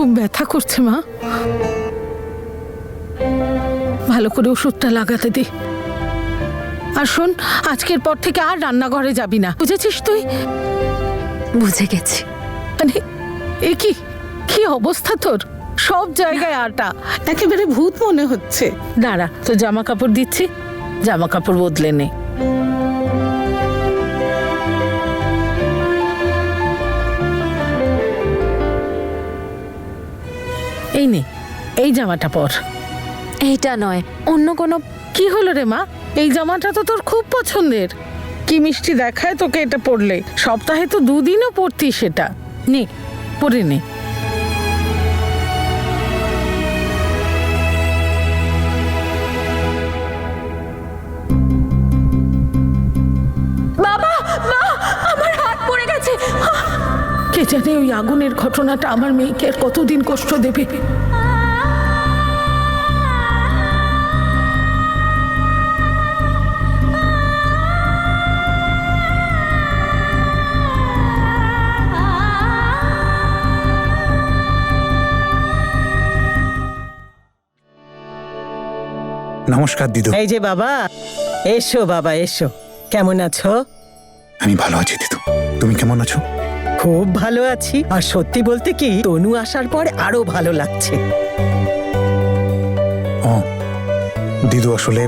খুব ব্যথা করছে মা, ভালো করে ওষুধটা লাগাতে দে। আর শোন, আজকের পর থেকে আর রান্নাঘরে যাবি না, বুঝেছিস তুই? বুঝে গেছি। মানে এ কি কি অবস্থা তোর, সব জায়গায় আটা, একেবারে ভূত মনে হচ্ছে। দাঁড়া, তো জামা কাপড় দিচ্ছি, জামা কাপড় বদলে নে। এই নে, এই জামাটা পর। এইটা নয়, অন্য কোনো। কি হলো রে মা, এই জামাটা তো তোর খুব পছন্দের। কি মিষ্টি দেখায় তোকে এটা পরলে, সপ্তাহে তো দুদিনও পরতিস সেটা। নে, পরে নে। বাবা, মা, আমার হাত পড়ে গেছে। কে জানে ওই আগুনের ঘটনাটা আমার মেয়েকে আর কতদিন কষ্ট দেবে। নমস্কার দিদু। এই যে বাবা, এসো বাবা এসো। কেমন আছো? আমি ভালো আছি দিদু, তুমি কেমন আছো? খুব ভালো আছি। আর সত্যি বলতে কি, তনু আসার পর আরো ভালো লাগছে। ও দিদু, আসলে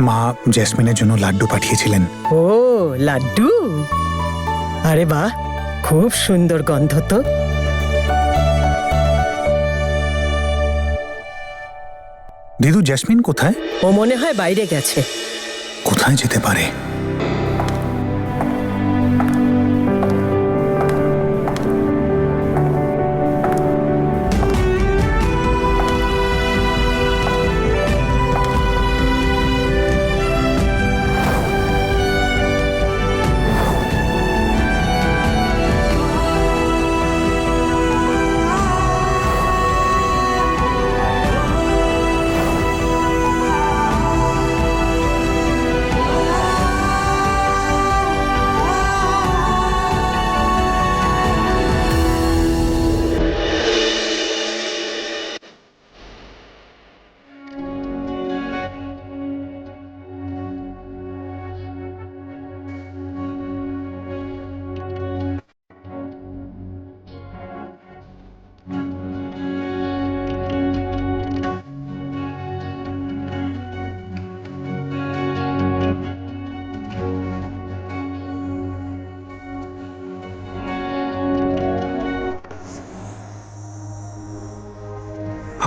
মা জেসমিনের জন্য লাড্ডু পাঠিয়েছিলেন। ও লাড্ডু, আরে বাহ, খুব সুন্দর গন্ধ তো। দিদু, জেসমিন কোথায়? ও মনে হয় বাইরে গেছে। কোথায় যেতে পারে?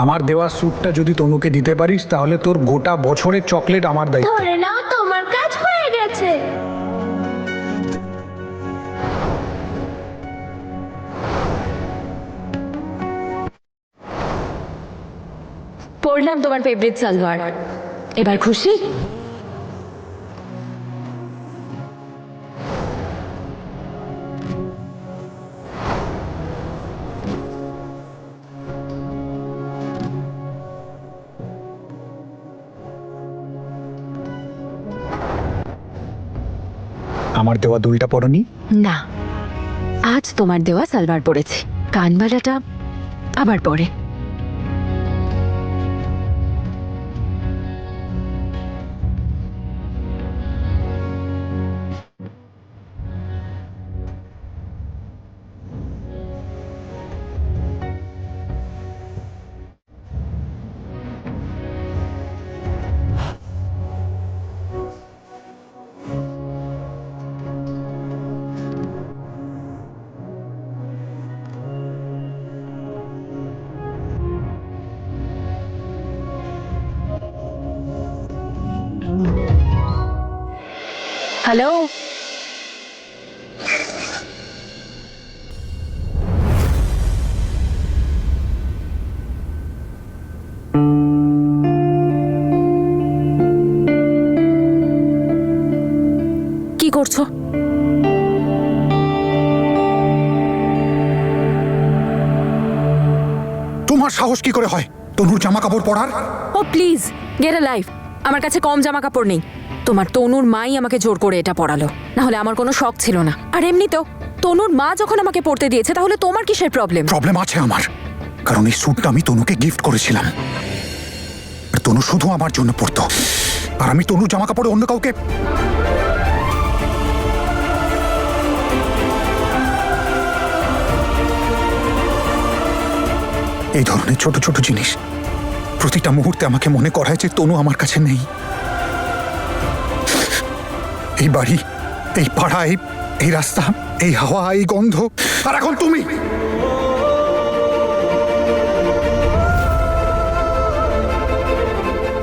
আমার দেওয়া স্যুটটা যদি তনুকে দিতে পারিস, তাহলে তোর গোটা বছরের চকলেট আমার দায়িত্ব। ধরে নাও, তোমার কাজ হয়ে গেছে। পরলাম তোমার ফেভারিট সালোয়ার, এবার খুশি? আমার দেওয়া দুলটা পরনি? না, আজ তোমার দেওয়া সালোয়ার পরেছি, কানবালাটা আবার পরে। হ্যালো, কি করছো? তোমার সাহস কি করে হয় তনুর জামা কাপড় পরার? ও প্লিজ গেট আ লাইফ, আমার কাছে কম জামা কাপড় নেই। তোমার তনুর মাই আমাকে জোর করে এটা পরালো, না হলে আমার কোনো শখ ছিল না। আর এমনিতেও তনুর মা যখন আমাকে পড়তে দিয়েছে, তাহলে তোমার কিসের প্রবলেম? প্রবলেম আছে আমার। কারণ এই স্যুটটা আমি তনুকে গিফট করেছিলাম, আর তনু শুধু আমার জন্য পরতো, আর আমি তনুর জামা কাপড়ে অন্য কাউকে। এই ধরনের ছোট ছোট জিনিস প্রতিটা মুহূর্তে আমাকে মনে করায় যে তনু আমার কাছে নেই। এই বাড়ি, এই পাড়া, এই রাস্তা, এই হাওয়া, এই গন্ধ, আর এখন তুমি।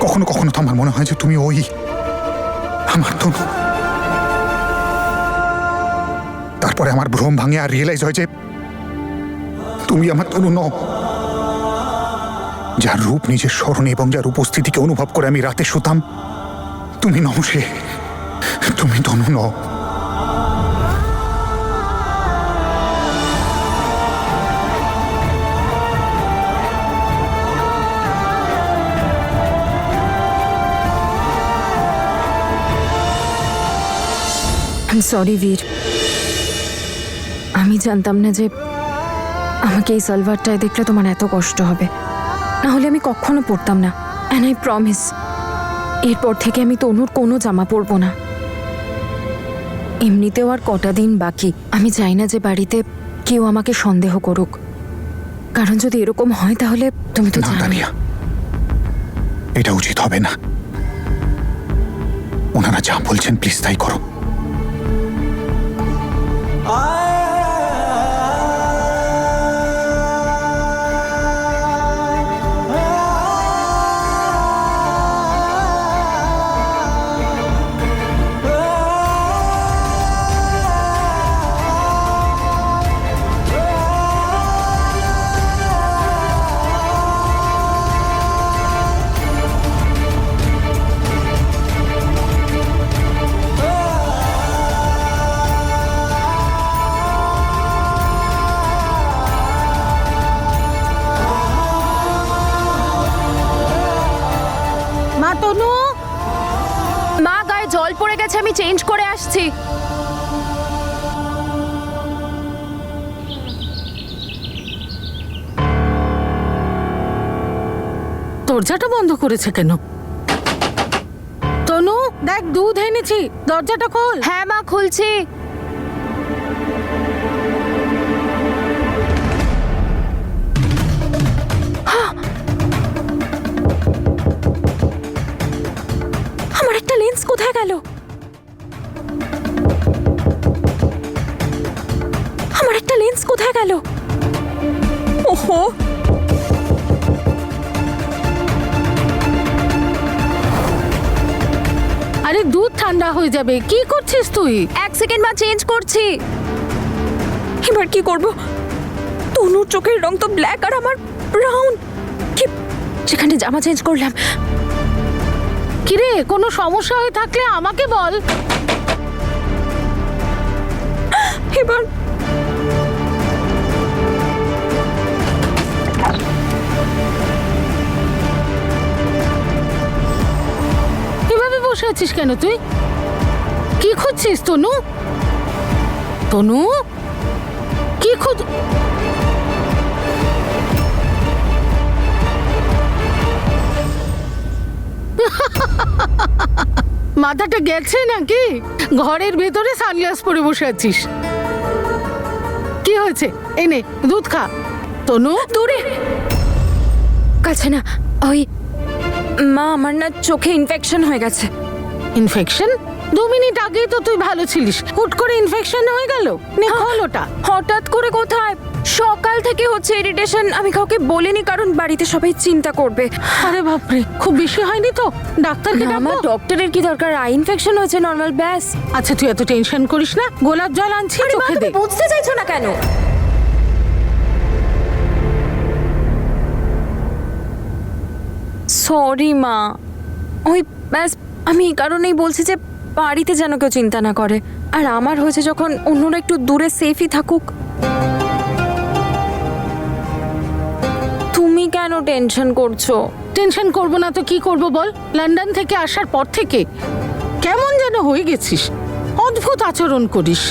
কখনো কখনো তো আমার মনে হয় যে তুমি ওই আমার তনু। তারপরে আমার ভ্রম ভাঙে আর রিয়েলাইজ হয় যে তুমি আমার তনু নও। যার রূপ নিজের স্মরণে এবং যার উপস্থিতিকে অনুভব করে আমি রাতে শুতাম, তুমি নও সে, তুমি তনু নও। আই সরি বীর, আমি জানতাম না যে আমাকে এই সালভারটায় দেখলে তোমার এত কষ্ট হবে। না হলে আমি কখনো পরতাম না। অ্যান্ড আই প্রমিস, এরপর থেকে আমি তনুর কোনো জামা পরবো না। এমনিতেও আর কটা দিন বাকি। আমি চাই না যে বাড়িতে কেউ আমাকে সন্দেহ করুক, কারণ যদি এরকম হয় তাহলে তুমি তো না জানো। তানিয়া, এটা উচিত হবে না। ওনারা যা বলছেন প্লিজ তাই করো। মা তনু, মা, গায়ে জল পড়ে গেছে, আমি চেঞ্জ করে আসছি। দরজাটা বন্ধ করেছে কেন? তনু দেখ, দুধ এনেছি, দরজাটা খোল। হ্যাঁ মা, খুলছি। আমার একটা লেন্স কোথায় গেল? আমার একটা লেন্স কোথায় গেল? ওহো, আরে দুধ ঠান্ডা হয়ে যাবে, কি করছিস তুই? এক সেকেন্ড মা, চেঞ্জ করছি। এবার কি করব? তনুর চোখের রং তো ব্ল্যাক আর আমার ব্রাউন। কি, যেখানে জামা চেঞ্জ করলাম। কিরে, কোনো সমস্যা হয়ে থাকলে আমাকে বল। এবার এভাবে বসে আছিস কেন তুই? কি খুঁজছিস তনু? তনু, কি খুঁজ? মাথাটা গেছে নাকি? ঘরের ভেতরে সানগ্লাস পরে বসে আছিস। কি হয়েছে? এনে দুধ খা। তনু, দূরে, কাছে না। ওই মা, আমার না চোখে ইনফেকশন হয়ে গেছে। ইনফেকশন? 2 মিনিট আগেই তো তুই ভালো ছিলিস, হুট করে ইনফেকশন হয়ে গেল। নে খোল ওটা। হঠাৎ করে কোথায়? সকাল থেকে হচ্ছে ইরিটেশন। আমি কাউকে বলিনি কারণ বাড়িতে সবাই চিন্তা করবে। আরে বাপরে, খুব বেশি হয়নি তো? ডাক্তারকে না মা, ডাকবো? ডক্টরের কি দরকার? আই ইনফেকশন হয়েছে, নর্মাল, ব্যাস। আচ্ছা তুই এত টেনশন করিস না, গোলাপ জল আনছি, আরে মা, চোখে তুমি দে। বুঝতে চাইছো না কেন? সরি মা, ওই ব্যাস, আমি এই কারণেই বলছি যে বাড়িতে যেন কেউ চিন্তা না করে। আর আমার হয়েছে যখন, অন্যরা একটু দূরে সেফই থাকুক। তুমি কেন টেনশন করছো? টেনশন করবো না তো কি করব বল? লন্ডন থেকে আসার পর থেকে কেমন যেন হয়ে গেছিস, অদ্ভুত আচরণ করিস।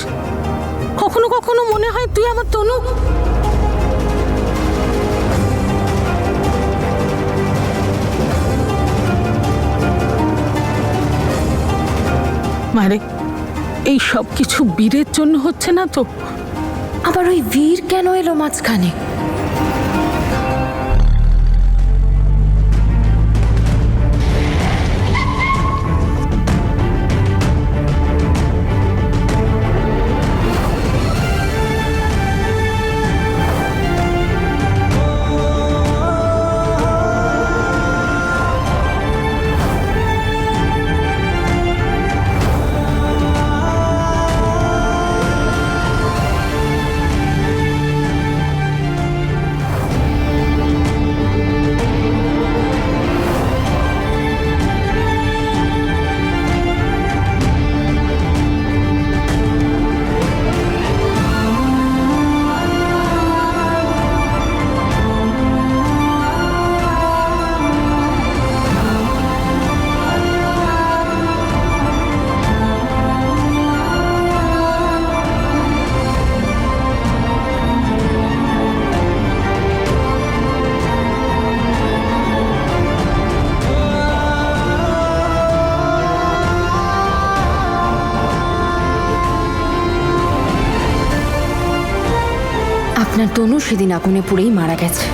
কখনো কখনো মনে হয় তুই আমার তনু। মারে এই সব কিছু বীরের জন্য হচ্ছে না তো? আবার ওই বীর কেন এলো মাঝখানে? আপনার তনু সেদিন আগুনে পুড়েই মারা গেছে।